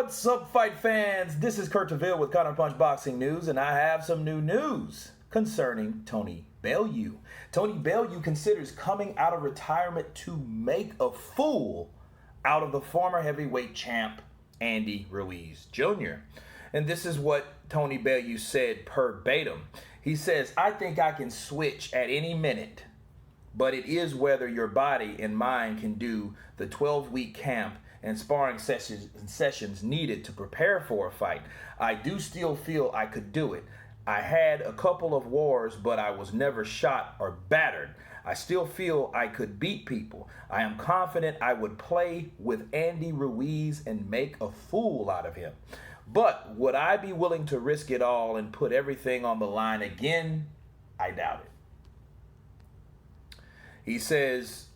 What's up, fight fans? This is Kurt DeVille with Counterpunch Boxing News, and I have some new news concerning Tony Bellew. Tony Bellew considers coming out of retirement to make a fool out of the former heavyweight champ, Andy Ruiz Jr. And this is what Tony Bellew said verbatim. He says, "I think I can switch at any minute, but it is whether your body and mind can do the 12-week camp and sparring sessions needed to prepare for a fight. I do still feel I could do it. I had a couple of wars, but I was never shot or battered. I still feel I could beat people. I am confident I would play with Andy Ruiz and make a fool out of him. But would I be willing to risk it all and put everything on the line again? I doubt it." He says,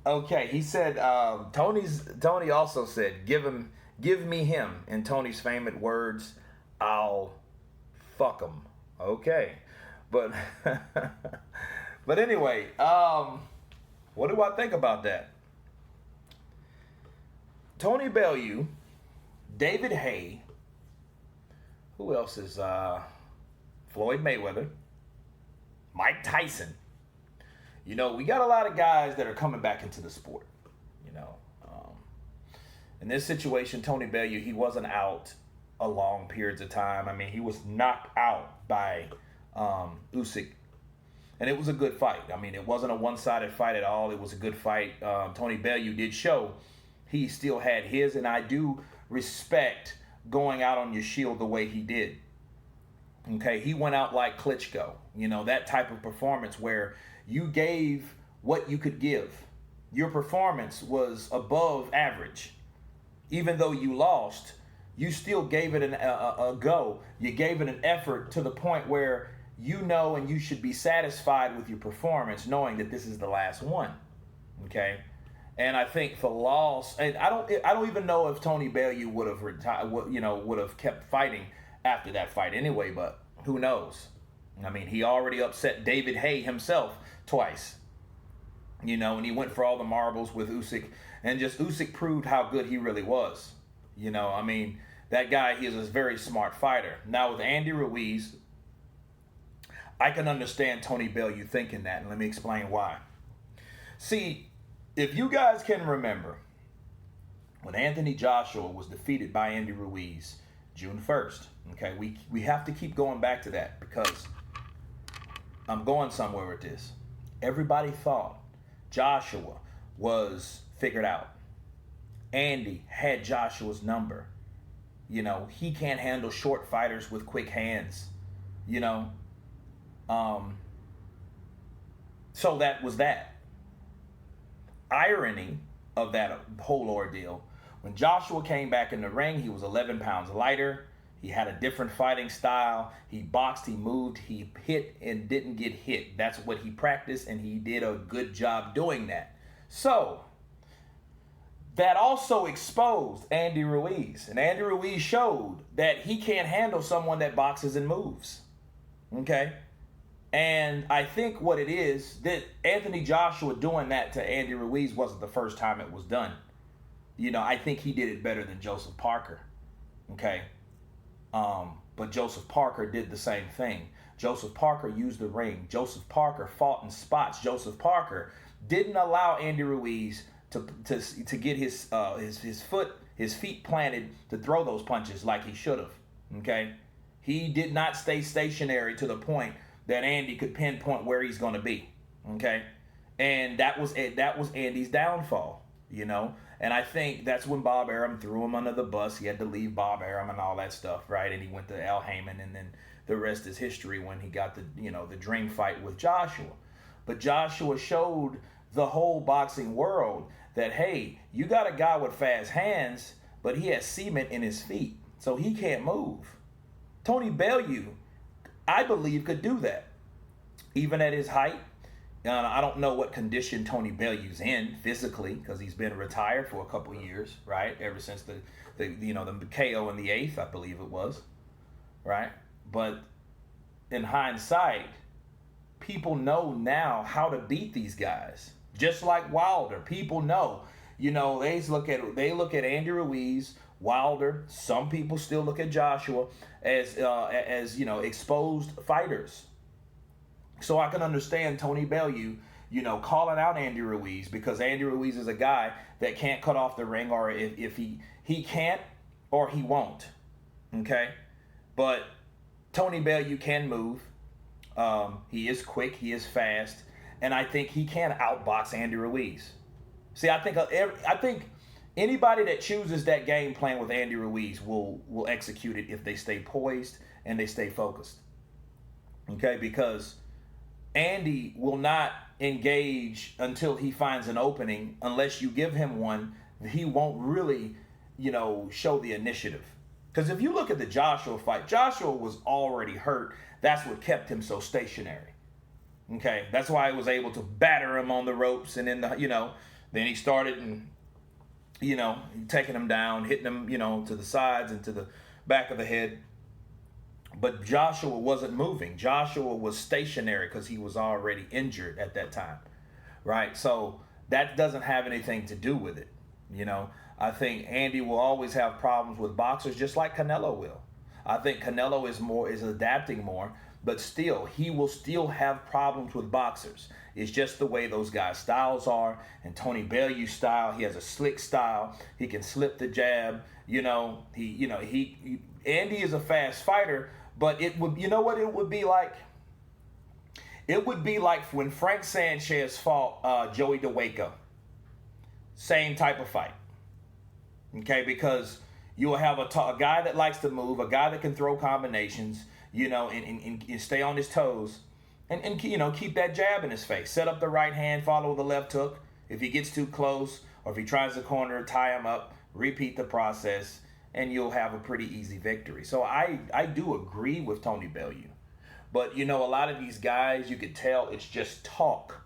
okay, he said, Tony also said, give me him. In Tony's famous words, I'll fuck him. Okay, but but anyway, what do I think about that? Tony Bellew, David Haye, who else is Floyd Mayweather, Mike Tyson. You know, we got a lot of guys that are coming back into the sport. You know, in this situation, Tony Bellew, he wasn't out a long periods of time. I mean, he was knocked out by Usyk, and it was a good fight. I mean, it wasn't a one-sided fight at all. It was a good fight. Tony Bellew did show he still had his, and I do respect going out on your shield the way he did. Okay, he went out like Klitschko. You know, that type of performance where you gave what you could give. Your performance was above average. Even though you lost, you still gave it a go. You gave it an effort to the point where you know and you should be satisfied with your performance, knowing that this is the last one. Okay, and I think for loss, and I don't even know if Tony Bellew would have retired, would have kept fighting after that fight anyway. But who knows? I mean, he already upset David Haye himself twice, you know, and he went for all the marbles with Usyk, and just Usyk proved how good he really was. You know, I mean, that guy, he is a very smart fighter. Now with Andy Ruiz, I can understand Tony Bellew thinking that, and let me explain why. See, if you guys can remember, when Anthony Joshua was defeated by Andy Ruiz, June 1st, okay, we have to keep going back to that because I'm going somewhere with this. Everybody thought Joshua was figured out. Andy had Joshua's number. You know, he can't handle short fighters with quick hands. You know, so that was that. Irony of that whole ordeal, when Joshua came back in the ring, he was 11 pounds lighter. He had a different fighting style. He boxed, he moved, he hit and didn't get hit. That's what he practiced, and he did a good job doing that. So that also exposed Andy Ruiz. And Andy Ruiz showed that he can't handle someone that boxes and moves. Okay? And I think what it is, that Anthony Joshua doing that to Andy Ruiz wasn't the first time it was done. You know, I think he did it better than Joseph Parker. Okay? But Joseph Parker did the same thing. Joseph Parker used the ring. Joseph Parker fought in spots. Joseph Parker didn't allow Andy Ruiz to get his feet planted to throw those punches like he should have. Okay? He did not stay stationary to the point that Andy could pinpoint where he's going to be. Okay? And that was Andy's downfall, you know? And I think that's when Bob Arum threw him under the bus. He had to leave Bob Arum and all that stuff, right? And he went to Al Heyman, and then the rest is history when he got the dream fight with Joshua. But Joshua showed the whole boxing world that, hey, you got a guy with fast hands, but he has cement in his feet, so he can't move. Tony Bellew, I believe, could do that. Even at his height, I don't know what condition Tony Bellew's in physically, because he's been retired for a couple of years, right? Ever since the KO in the 8th, I believe it was, right? But in hindsight, people know now how to beat these guys. Just like Wilder, people know. You know, they look at Andy Ruiz, Wilder. Some people still look at Joshua as you know, exposed fighters. So I can understand Tony Bellew, you know, calling out Andy Ruiz, because Andy Ruiz is a guy that can't cut off the ring, or if he can't, or he won't. Okay, but Tony Bellew can move. He is quick. He is fast, and I think he can outbox Andy Ruiz. See, I think anybody that chooses that game plan with Andy Ruiz will execute it if they stay poised and they stay focused. Okay, because Andy will not engage until he finds an opening. Unless you give him one, he won't really, you know, show the initiative. Because if you look at the Joshua fight, Joshua was already hurt. That's what kept him so stationary. Okay, that's why he was able to batter him on the ropes, and then he started and, you know, taking him down, hitting him, you know, to the sides and to the back of the head. But Joshua wasn't moving. Joshua was stationary because he was already injured at that time, right? So that doesn't have anything to do with it, you know. I think Andy will always have problems with boxers, just like Canelo will. I think Canelo is adapting more, but still, he will still have problems with boxers. It's just the way those guys' styles are. And Tony Bellew's style, he has a slick style. He can slip the jab. Andy is a fast fighter, but it would, you know what it would be like? It would be like when Frank Sanchez fought Joey DeWaco. Same type of fight. Okay, because you'll have a guy that likes to move, a guy that can throw combinations, you know, and stay on his toes, and you know, keep that jab in his face. Set up the right hand, follow the left hook. If he gets too close, or if he tries to corner, tie him up, repeat the process, and you'll have a pretty easy victory. So I do agree with Tony Bellew. But, you know, a lot of these guys, you could tell it's just talk.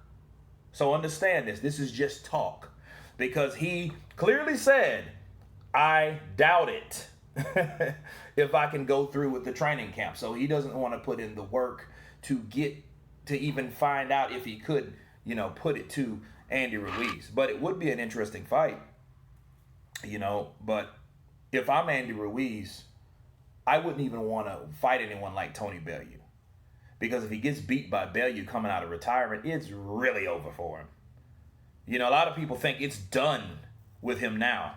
So understand this. This is just talk. Because he clearly said, I doubt it if I can go through with the training camp. So he doesn't want to put in the work to even find out if he could, you know, put it to Andy Ruiz. But it would be an interesting fight, you know. But if I'm Andy Ruiz, I wouldn't even want to fight anyone like Tony Bellew. Because if he gets beat by Bellew coming out of retirement, it's really over for him. You know, a lot of people think it's done with him now.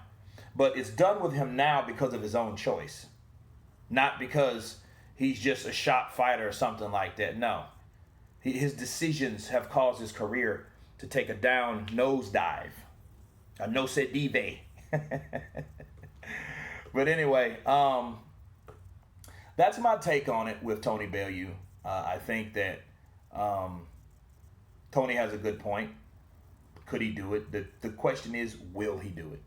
But it's done with him now because of his own choice. Not because he's just a shot fighter or something like that. No. His decisions have caused his career to take a down nosedive. A nosedive. But anyway, that's my take on it with Tony Bellew. I think that Tony has a good point. Could he do it? The question is, will he do it?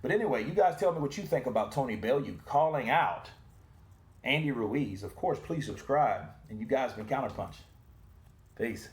But anyway, you guys tell me what you think about Tony Bellew calling out Andy Ruiz. Of course, please subscribe. And you guys been Counterpunch. Peace.